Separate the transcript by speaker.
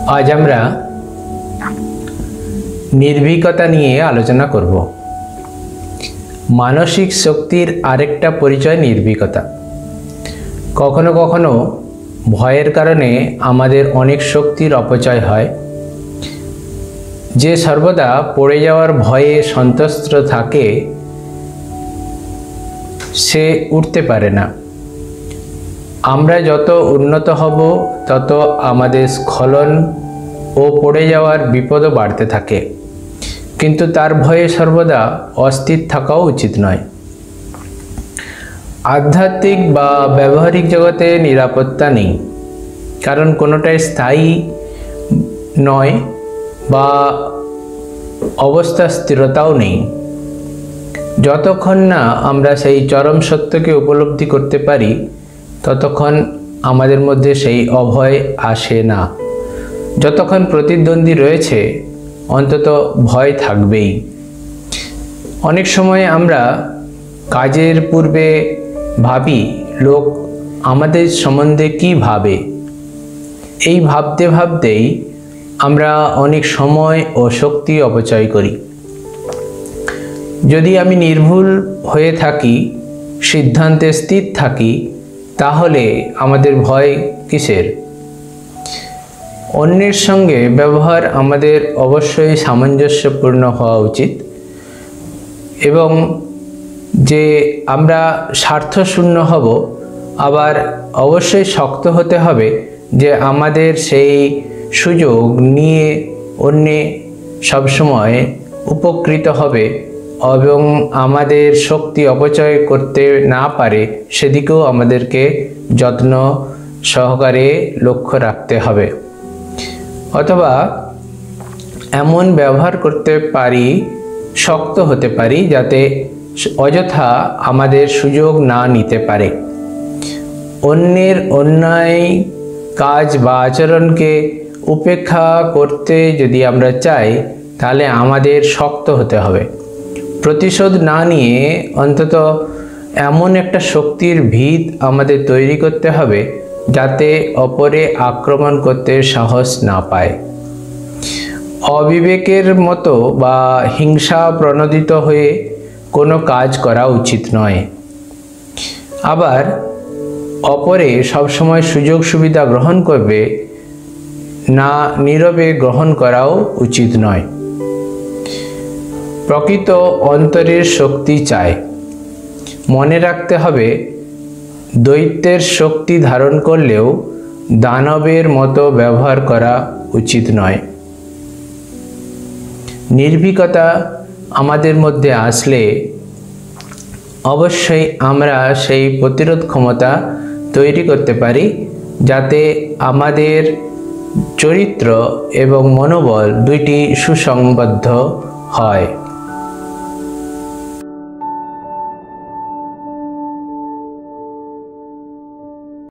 Speaker 1: আজ আমরা নির্ভীকতা নিয়ে আলোচনা করব। মানসিক শক্তির আরেকটা পরিচয় নির্ভীকতা। কখনো কখনো ভয়ের কারণে আমাদের অনেক শক্তির অপচয় হয়। যে সর্বদা পড়ে যাওয়ার ভয়ে সন্ত্রস্ত থাকে সে উঠতে পারে না। আমরা যত উন্নত হব তত আমাদের স্খলন ও পড়ে যাওয়ার বিপদও বাড়তে থাকে, কিন্তু তার ভয়ে সর্বদা অস্থির থাকাও উচিত নয়। আধ্যাত্মিক বা ব্যবহারিক জগতে নিরাপত্তা নেই, কারণ কোনোটাই স্থায়ী নয় বা অবস্থা স্থিরতাও নেই। যতক্ষণ না আমরা সেই চরম সত্যকে উপলব্ধি করতে পারি ততক্ষণ আমাদের মধ্যে সেই অভয় আসে না। যতক্ষণ প্রতিদ্বন্দ্বী রয়েছে অন্তত ভয় থাকবেই। অনেক সময় আমরা কাজের পূর্বে ভাবি লোক আমাদের সম্বন্ধে কি ভাবে। এই ভাবতে ভাবতেই আমরা অনেক সময় ও শক্তি অপচয় করি। যদি আমি নির্ভুল হয়ে থাকি, সিদ্ধান্তে স্থির থাকি, তাহলে আমাদের ভয় কিসের? অন্যের সঙ্গে ব্যবহার আমাদের অবশ্যই সামঞ্জস্যপূর্ণ হওয়া উচিত, এবং যে আমরা স্বার্থশূন্য হব, আবার অবশ্যই শক্ত হতে হবে যে আমাদের সেই সুযোগ নিয়ে অন্যে সবসময় উপকৃত হবে এবং আমাদের শক্তি অপচয় করতে না পারে সেদিকেও আমাদেরকে যত্ন সহকারে লক্ষ্য রাখতে হবে। অথবা এমন ব্যবহার করতে পারি, শক্ত হতে পারি, যাতে অযথা আমাদের সুযোগ না নিতে পারে। অন্যের অন্যায় কাজ বা আচরণকে উপেক্ষা করতে যদি আমরা চাই, তাহলে আমাদের শক্ত হতে হবে। প্রতিশোধ না নিয়ে অন্তত এমন একটা শক্তির ভিত আমাদের তৈরি করতে হবে যাতে অপরে আক্রমণ করতে সাহস না পায়। অবিবেকের মতো বা হিংসা প্রণোদিত হয়ে কোনো কাজ করা উচিত নয়। আবার অপরে সবসময় সুযোগ সুবিধা গ্রহণ করবে না, নীরবে গ্রহণ করাও উচিত নয়। প্রকৃত অন্তরের শক্তি চায়। মনে রাখতে হবে, দৈত্যের শক্তি ধারণ করলেও দানবের মতো ব্যবহার করা উচিত নয়। নির্ভীকতা আমাদের মধ্যে আসলে অবশ্যই আমরা সেই প্রতিরোধ ক্ষমতা তৈরি করতে পারি, যাতে আমাদের চরিত্র এবং মনোবল দুইটি সুসংবদ্ধ হয়।